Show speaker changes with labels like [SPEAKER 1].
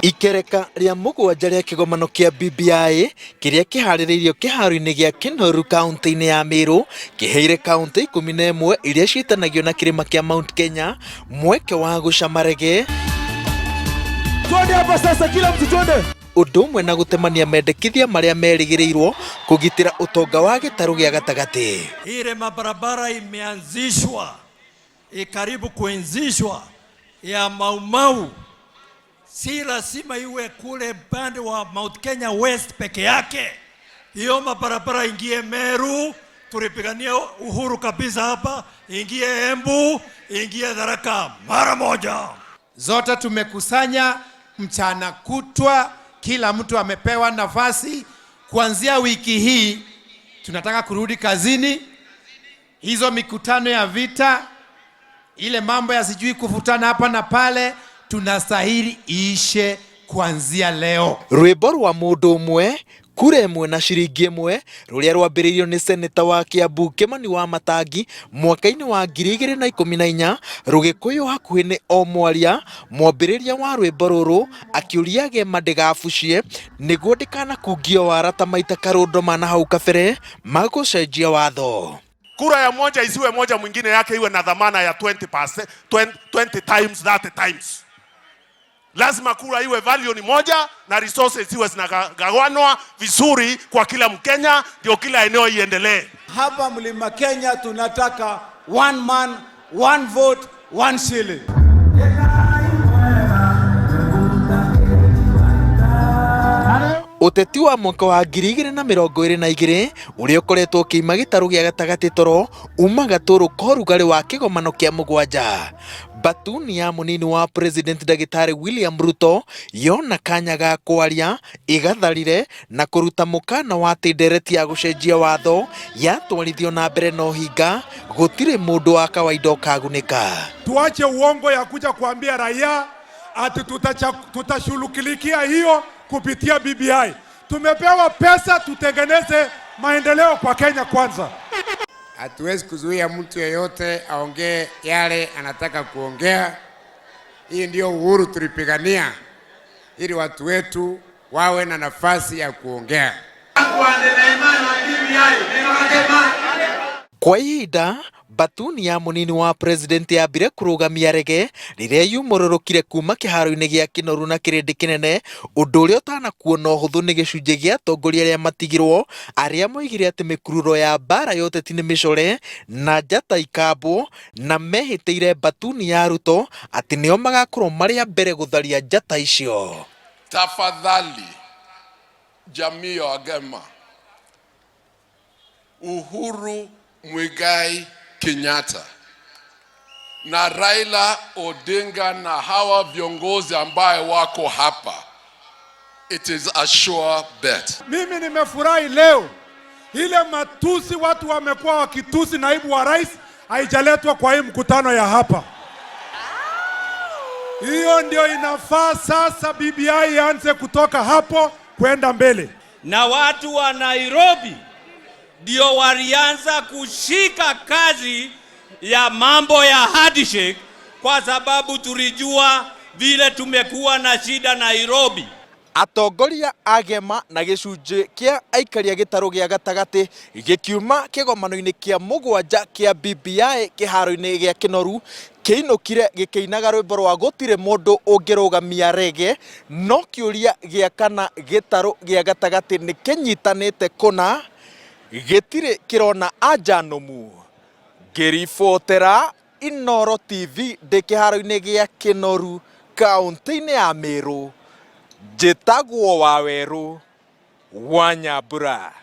[SPEAKER 1] Ikereka ria mugwanja ria kigomano kia BBI kiria kihaririirio kiharo-ini gia Kinoru kaunti-ini ya Meru kiheire kaunti 11 iria ciitanagio na kirima kia Mount Kenya mweke wa gucama rege.
[SPEAKER 2] Twende hapa sasa, kila mtu twende.
[SPEAKER 1] Undu umwe na gutemania mendekithia maria merigiriirwo kugitira utonga wa gitaru gia gatagati.
[SPEAKER 3] Ile mabarabara imeanzishwa karibu kuanzishwa ya Maumau, si lazima iwe kule pande wa Mount Kenya West peke yake. Hiyo mabarabara ingie Meru, tulipigania uhuru kabisa hapa, ingie Embu, ingie Tharaka mara moja.
[SPEAKER 4] Zote tumekusanya mchana kutwa, kila mtu amepewa nafasi. Kuanzia wiki hii tunataka kurudi kazini. Hizo mikutano ya vita, ile mambo ya sijui kufutana hapa na pale, tunastahili iishe kuanzia leo.
[SPEAKER 1] Rwimbo rwa mundu umwe kura imwe na ciringi imwe ruria rwambiriirio ni seneta wa Kiambu Kimani Wamatangi mwaka-ini wa 2014 rugikuyu hakuhi ni o mwaria mwambiriria wa rwimbo ruru akiuria agema ndigabucie niguo ndikanakungio wara ta maita karunduma na hau kabere magucenjia watho.
[SPEAKER 5] Kura ya moja isiwe moja mwingine yake iwe na dhamana ya 20 times that times. Lazima kura iwe value ni moja na resources iwe zinagawanwa vizuri kwa kila Mkenya ndio kila eneo iendelee.
[SPEAKER 2] Hapa Mlima Kenya tunataka one man, one vote, one shilling.
[SPEAKER 1] Uteti wa mwaka wa 2022 uria ukoretwo ukiima gitaru gia gatagati toro uma gaturu korugari wa kigomano kia mugwanja. Batuni ya munini wa President Dagitari William Ruto yona kanya ga kwaria igatharire na kuruta mukana wa tindereti ya gucenjia watho yatwarithio na mbere no hinga gutire mundu wa kawaida ukagunika.
[SPEAKER 2] Tuache uongo ya kuja kuambia raia ati tutashulukilia hiyo kupitia BBI. Tumepewa pesa tutengeneze maendeleo kwa Kenya kwanza.
[SPEAKER 4] Hatuwezi kuzuia mtu yeyote aongee yale anataka kuongea. Hii ndio uhuru tulipigania, ili watu wetu wawe na nafasi ya kuongea.
[SPEAKER 1] Kwa ihinda Batuni ya munini wa President yambire kurugamia rege riria yumururukire kuma kiharo-ini gia Kinoru na kirindi kinene, undu uria utanakuona uhuthu ni gicunji gia atongoria aria matigirwo aria moigire ati mikururo ya bara ya uteti ni micore na njata ikambwo na mehitiire Batuni ya Ruto ati nio magakorwo maria mbere gutharia njata icio.
[SPEAKER 6] Tafadhali jamii ya Agema, Uhuru Muigai Kenyatta na Raila Odinga na hawa viongozi ambaye wako hapa, it is a sure bet.
[SPEAKER 2] Mimi nimefurahi leo ile matusi watu wamekuwa wakitusi naibu wa rais haijaletwa kwa hii mkutano ya hapa. Hiyo ndio inafaa sasa BBI ianze kutoka hapo kwenda mbele.
[SPEAKER 3] Na watu wa Nairobi ndio walianza kushika kazi ya mambo ya handshake kwa sababu tulijua vile tumekuwa na shida Nairobi.
[SPEAKER 1] Atongoria agema na gicunji kia aikaria gitaru gia gatagati gikiuma kigomano-ini kia mugwanja kia BBI kiharo-ini gia Kinoru kiinukire gikeinaga rwimbo rwa gutire mundu ungirugamia rege, no kiuria gia kana gitaru gia gatagati ni kinyitanite kuna gitire kirona ajanumu. Ngiribotera Inooro TV ndi kiharo-ini gia Kinoru kaunti-ini ya Meru, njitagwo Waweru wa Nyambura.